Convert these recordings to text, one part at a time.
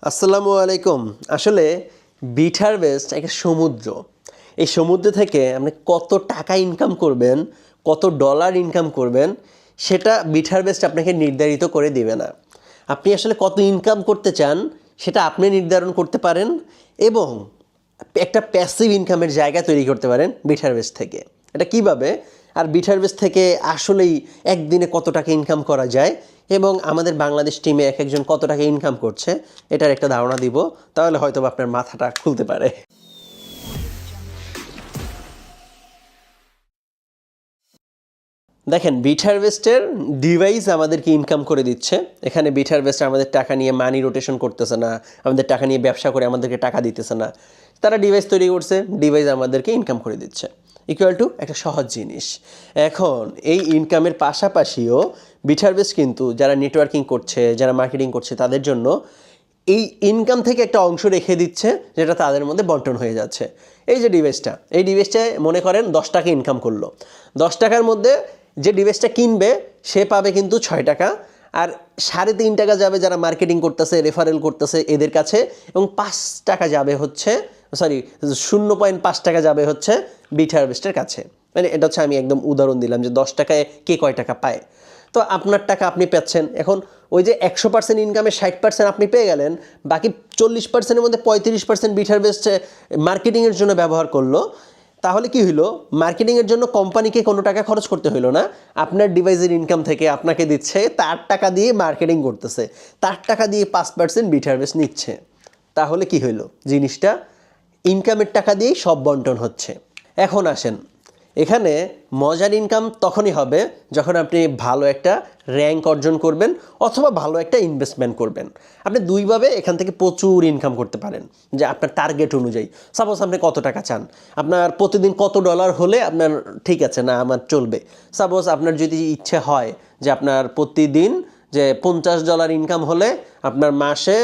আসসালামু আলাইকুম। আসলে বিট হারভেস্ট একটা সমুদ্র। এই সমুদ্র থেকে আপনি কত টাকা ইনকাম করবেন, কত ডলার ইনকাম করবেন, সেটা বিট হারভেস্ট আপনাকে নির্ধারিত করে দিবে না। আপনি আসলে কত ইনকাম করতে চান, সেটা আপনি নির্ধারণ করতে পারেন এবং একটা প্যাসিভ ইনকামের জায়গা তৈরি করতে পারেন বিট হারভেস্ট থেকে। এটা কিভাবে, আর বিট হারভেস্ট থেকে আসলেই একদিনে কত টাকা ইনকাম করা যায় এবং আমাদের বাংলাদেশ টিমে এক একজন কত টাকা ইনকাম করছে, এটার একটা ধারণা দিব। তাহলে হয়তো আপনার মাথাটা খুলতে পারে। দেখেন, বিট হারভেস্টের ডিভাইস আমাদেরকে ইনকাম করে দিচ্ছে। এখানে বিট হারভেস্টার আমাদের টাকা নিয়ে মানি রোটেশন করতেছে না, আমাদের টাকা নিয়ে ব্যবসা করে আমাদেরকে টাকা দিতেছে না। তারা ডিভাইস তৈরি করছে, ডিভাইস আমাদেরকে ইনকাম করে দিচ্ছে, ইকুয়াল টু একটা সহজ জিনিস। এখন এই ইনকামের পাশাপাশিও বিট হারভেস্ট কিন্তু যারা নেটওয়ার্কিং করছে, যারা মার্কেটিং করছে, তাদের জন্য এই ইনকাম থেকে একটা অংশ রেখে দিচ্ছে, যেটা তাদের মধ্যে বন্টন হয়ে যাচ্ছে। এই যে ডিভাইসটা, এই ডিভাইসটায় মনে করেন 10 টাকা ইনকাম করলো। 10 টাকার মধ্যে যে ডিভাইসটা কিনবে সে পাবে কিন্তু 6 টাকা, আর 3.5 টাকা যাবে যারা মার্কেটিং করতেছে, রেফারেল করতেছে এদের কাছে, এবং 5 টাকা যাবে হচ্ছে 0.5 টাকা যাবে হচ্ছে বিট হারভেস্টের কাছে। মানে এটা হচ্ছে, আমি একদম উদাহরণ দিলাম যে 10 টাকায় কে কয় টাকা পায়। তো আপনার টাকা আপনি পাচ্ছেন। এখন ওই যে 100% ইনকামে 60% আপনি পেয়ে গেলেন, বাকি 40%-এর মধ্যে 35% বিট হারভেস্টে মার্কেটিংয়ের জন্য ব্যবহার করলো। তাহলে কি হইলো, মার্কেটিংয়ের জন্য কোম্পানিকে কোনো টাকা খরচ করতে হইলো না। আপনার ডিভাইসের ইনকাম থেকে আপনাকে দিচ্ছে, তার টাকা দিয়ে মার্কেটিং করতেছে, তার টাকা দিয়ে 5% বিট হারভেস্ট নিচ্ছে। তাহলে কি হইলো, জিনিসটা ইনকামের টাকা দিয়েই সব বন্টন হচ্ছে। এখন আসেন, এখানে মজার ইনকাম তখনই হবে যখন আপনি ভালো একটা র্যাঙ্ক অর্জন করবেন অথবা ভালো একটা ইনভেস্টমেন্ট করবেন। আপনি দুইভাবে এখান থেকে প্রচুর ইনকাম করতে পারেন, যে আপনার টার্গেট অনুযায়ী। সাপোজ আপনি কত টাকা চান, আপনার প্রতিদিন কত ডলার হলে আপনার ঠিক আছে, না আমার চলবে। সাপোজ আপনার যদি ইচ্ছে হয় যে আপনার প্রতিদিন যে $50 ইনকাম হলে আপনার মাসে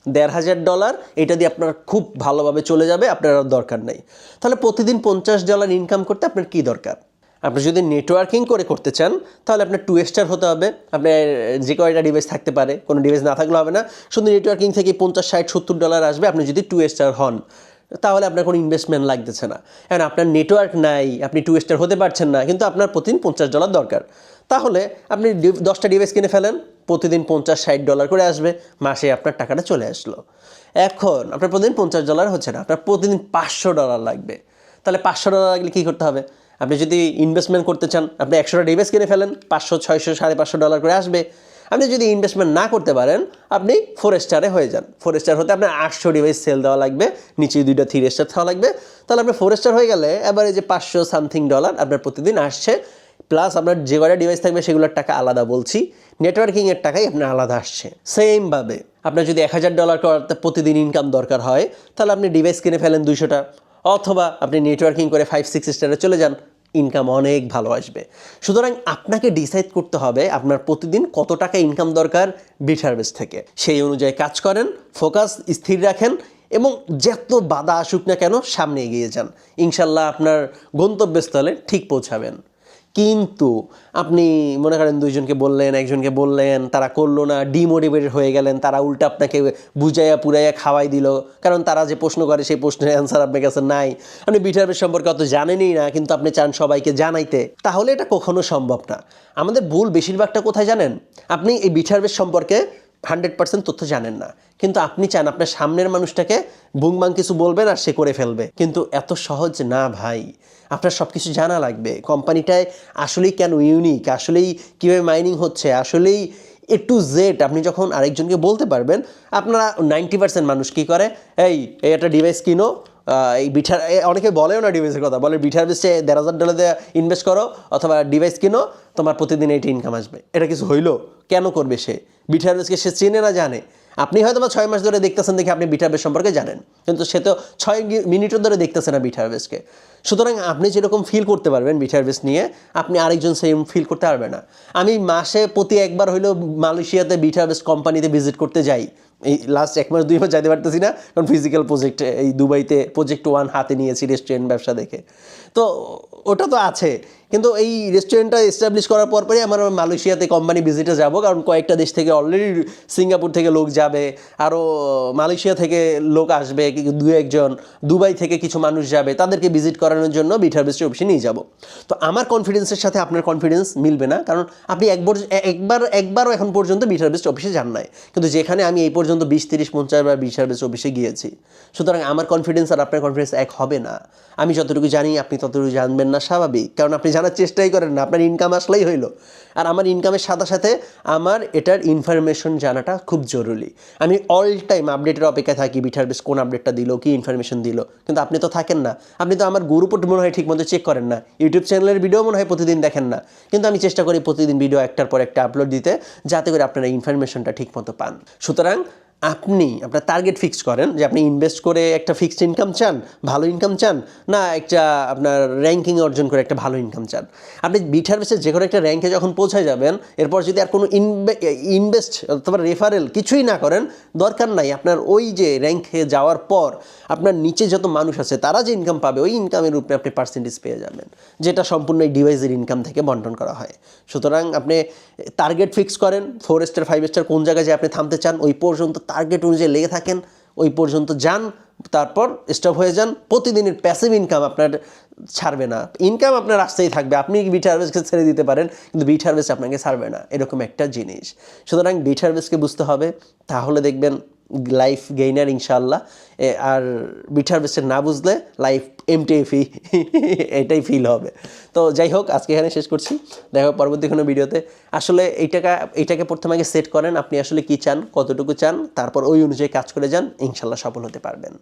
$1,500, এটা দিয়ে আপনার খুব ভালোভাবে চলে যাবে, আপনার আর দরকার নেই। তাহলে প্রতিদিন $50 ইনকাম করতে আপনার কি দরকার? আপনি যদি নেটওয়ার্কিং করে করতে চান, তাহলে আপনার 2 স্টার হতে হবে। আপনার যে কয়টা ডিভাইস থাকতে পারে, কোনো ডিভাইস না থাকলে হবে না, শুধু নেটওয়ার্কিং থেকে $50, 60, $70 আসবে আপনি যদি 2 স্টার হন। তাহলে আপনার কোনো ইনভেস্টমেন্ট লাগতেছে না। এখন আপনার নেটওয়ার্ক নাই, আপনি 2 স্টার হতে পারছেন না, কিন্তু আপনার প্রতিদিন $50 দরকার। তাহলে আপনি 10টা ডিভাইস কিনে ফেলেন, প্রতিদিন $50-60 করে আসবে, মাসে আপনার টাকাটা চলে আসলো। এখন আপনার প্রতিদিন $50 হচ্ছে না, আপনার প্রতিদিন $500 লাগবে। তাহলে $500 লাগলে কী করতে হবে? আপনি যদি ইনভেস্টমেন্ট করতে চান, আপনি 100টা ডিভাইস কিনে ফেলেন, 500, 600, $550 করে আসবে। আপনি যদি ইনভেস্টমেন্ট না করতে পারেন, আপনি 4 স্টারে হয়ে যান। 4 স্টার হতে আপনার 800 ডিভাইস সেল দেওয়া লাগবে, নিচে 2টা 3 স্টার দেওয়া লাগবে। তাহলে আপনি 4 স্টার হয়ে গেলে এবারে যে $500 আপনার প্রতিদিন আসছে, প্লাস আপনার যে কয়টা ডিভাইস থাকবে সেগুলোর টাকা আলাদা বলছি, নেটওয়ার্কিংয়ের টাকাই আপনার আলাদা আসছে। সেমভাবে আপনার যদি $1,000 করতে প্রতিদিন ইনকাম দরকার হয়, তাহলে আপনি ডিভাইস কিনে ফেলেন 200টা, অথবা আপনি নেটওয়ার্কিং করে 5-6 স্টারে চলে যান, ইনকাম অনেক ভালো আসবে। সুতরাং আপনাকে ডিসাইড করতে হবে আপনার প্রতিদিন কত টাকা ইনকাম দরকার বিট হারভেস্ট থেকে। সেই অনুযায়ী কাজ করেন, ফোকাস স্থির রাখেন এবং যত বাধা আসুক না কেন সামনে এগিয়ে যান। ইনশাল্লাহ আপনার গন্তব্যস্থলে ঠিক পৌঁছাবেন। কিন্তু আপনি মনে করেন 2জনকে বললেন, 1জনকে বললেন, তারা করলো না, ডিমোটিভেটেড হয়ে গেলেন, তারা উল্টা আপনাকে বুঝাইয়া পুরাইয়া খাওয়াই দিল, কারণ তারা যে প্রশ্ন করে সেই প্রশ্নের অ্যান্সার আপনার কাছে নাই। আপনি বিট হারভেস্ট সম্পর্কে অত জানেনই না, কিন্তু আপনি চান সবাইকে জানাইতে, তাহলে এটা কখনো সম্ভব না। আমাদের ভুল বেশিরভাগটা কোথায় জানেন? আপনি এই বিট হারভেস্ট সম্পর্কে 100% তথ্য জানেন না, কিন্তু আপনি চান আপনার সামনের মানুষটাকে বুংবাং কিছু বলবেন আর সে করে ফেলবে। কিন্তু এত সহজ না ভাই, আপনার সব কিছু জানা লাগবে। কোম্পানিটায় আসলেই কেন ইউনিক, আসলেই কীভাবে মাইনিং হচ্ছে, আসলেই A to Z আপনি যখন আরেকজনকে বলতে পারবেন। আপনারা 90% মানুষ কী করে, এই একটা ডিভাইস কিনো, এই অনেকে বলেও না ডিভাইসের কথা, বলে বিট হারভেস্টে $1,500 দিয়ে ইনভেস্ট করো অথবা ডিভাইস কিনো, তোমার প্রতিদিন এইটা ইনকাম আসবে। এটা কিছু হইলো? কেন করবে সে? বিট হারভেস্টকে সে চেনে না, জানে? আপনি হয়তো বা 6 মাস ধরে দেখতেছেন, দেখে আপনি বিট হারভেস্ট সম্পর্কে জানেন, কিন্তু সে তো 6 মিনিটও ধরে দেখতেছে না বিট হারভেস্টকে। সুতরাং আপনি যেরকম ফিল করতে পারবেন বিট হারভেস্ট নিয়ে, আপনি আরেকজন সেম ফিল করতে পারবে না। আমি মাসে প্রতি একবার হইলেও মালয়েশিয়াতে বিট হারভেস্ট কোম্পানিতে ভিজিট করতে যাই। এই লাস্ট 1 মাস 2 মাস যাইতে পারতেছি না, কারণ ফিজিক্যাল প্রজেক্ট, এই দুবাইতে প্রজেক্ট 1 হাতে নিয়েছি রেস্টুরেন্ট ব্যবসা দেখে। তো ওটা তো আছে, কিন্তু এই রেস্টুরেন্টটা এস্টাবলিশ করার পরই আমার মালয়েশিয়াতে কোম্পানি ভিজিটে যাব, কারণ কয়েকটা দেশ থেকে অলরেডি সিঙ্গাপুর থেকে লোক যাবে, আরও মালয়েশিয়া থেকে লোক আসবে দু একজন, দুবাই থেকে কিছু মানুষ যাবে, তাদেরকে ভিজিট করানোর জন্য বিট হারভেস্টের অফিসে নিয়ে যাব। তো আমার কনফিডেন্সের সাথে আপনার কনফিডেন্স মিলবে না, কারণ আপনি একবারও এখন পর্যন্ত বিট হারভেস্ট অফিসে যান নাই, কিন্তু যেখানে আমি এই পর্যন্ত 20-30-50 বার বিট হারভেস্ট অফিসে গিয়েছি। সুতরাং আমার কনফিডেন্স আর আপনার কনফিডেন্স এক হবে না। আমি যতটুকু জানি আপনি ততটুকু জানবেন না, স্বাভাবিক, কারণ আপনি জানার চেষ্টাই করেন না, আপনার ইনকাম আসলেই হইলো। আর আমার ইনকামের সাথে সাথে আমার এটার ইনফরমেশন জানাটা খুব জরুরি। আমি অল টাইম আপডেটের অপেক্ষায় থাকি, বিট হারভেস্ট কোন আপডেটটা দিল, কি ইনফরমেশন দিল, কিন্তু আপনি তো থাকেন না। আপনি তো আমার গ্রুপও মনে হয় ঠিক মতো চেক করেন না, ইউটিউব চ্যানেলের ভিডিও মনে হয় প্রতিদিন দেখেন না, কিন্তু আমি চেষ্টা করি প্রতিদিন ভিডিও একটার পর একটা আপলোড দিতে, যাতে করে আপনারা ইনফরমেশনটা ঠিক মতো পান। সুতরাং আপনি আপনার টার্গেট ফিক্স করেন যে আপনি ইনভেস্ট করে একটা ফিক্সড ইনকাম চান, ভালো ইনকাম চান, না একটা আপনার র্যাঙ্কিং অর্জন করে একটা ভালো ইনকাম চান। আপনি বিট হারভেস্টের যে কোনো একটা র্যাঙ্কে যখন পৌঁছে যাবেন, এরপর যদি আর কোনো ইনভেস্ট অথবা রেফারেল কিছুই না করেন, দরকার নাই। আপনার ওই যে র্যাঙ্কে যাওয়ার পর আপনার নিচে যত মানুষ আছে তারা যে ইনকাম পাবে, ওই ইনকামের উপরে আপনি পার্সেন্টেজ পেয়ে যাবেন, যেটা সম্পূর্ণ এই ডিভাইসের ইনকাম থেকে বন্টন করা হয়। সুতরাং আপনি টার্গেট ফিক্স করেন, 4 স্টার 5 স্টার কোন জায়গায় যে আপনি থামতে চান, ওই পর্যন্ত টার্গেট অনুযায়ী লেগে থাকেন, ওই পর্যন্ত যান, তারপর স্টপ হয়ে যান। প্রতিদিনের প্যাসিভ ইনকাম আপনার ছাড়বে না, ইনকাম আপনার আসতেই থাকবে। আপনি বিট হারভেস্টকে ছেড়ে দিতে পারেন, কিন্তু বিট হারভেস্ট আপনাকে ছাড়বে না, এরকম একটা জিনিস। সুতরাং বিট হারভেস্টকে বুঝতে হবে, তাহলে দেখবেন লাইফ গেইনার ইনশাআল্লাহ। আর বিট হারভেস্টের না বুঝলে লাইফ এমটিএফি এটাই ফিল হবে। তো যাই হোক, আজকে এখানে শেষ করছি, দেখা হবে পরবর্তী কোনো ভিডিওতে। আসলে এইটাকে প্রথমে আগে সেট করেন, আপনি আসলে কী চান, কতটুকু চান, তারপর ওই অনুযায়ী কাজ করে যান, ইনশাআল্লাহ সফল হতে পারবেন।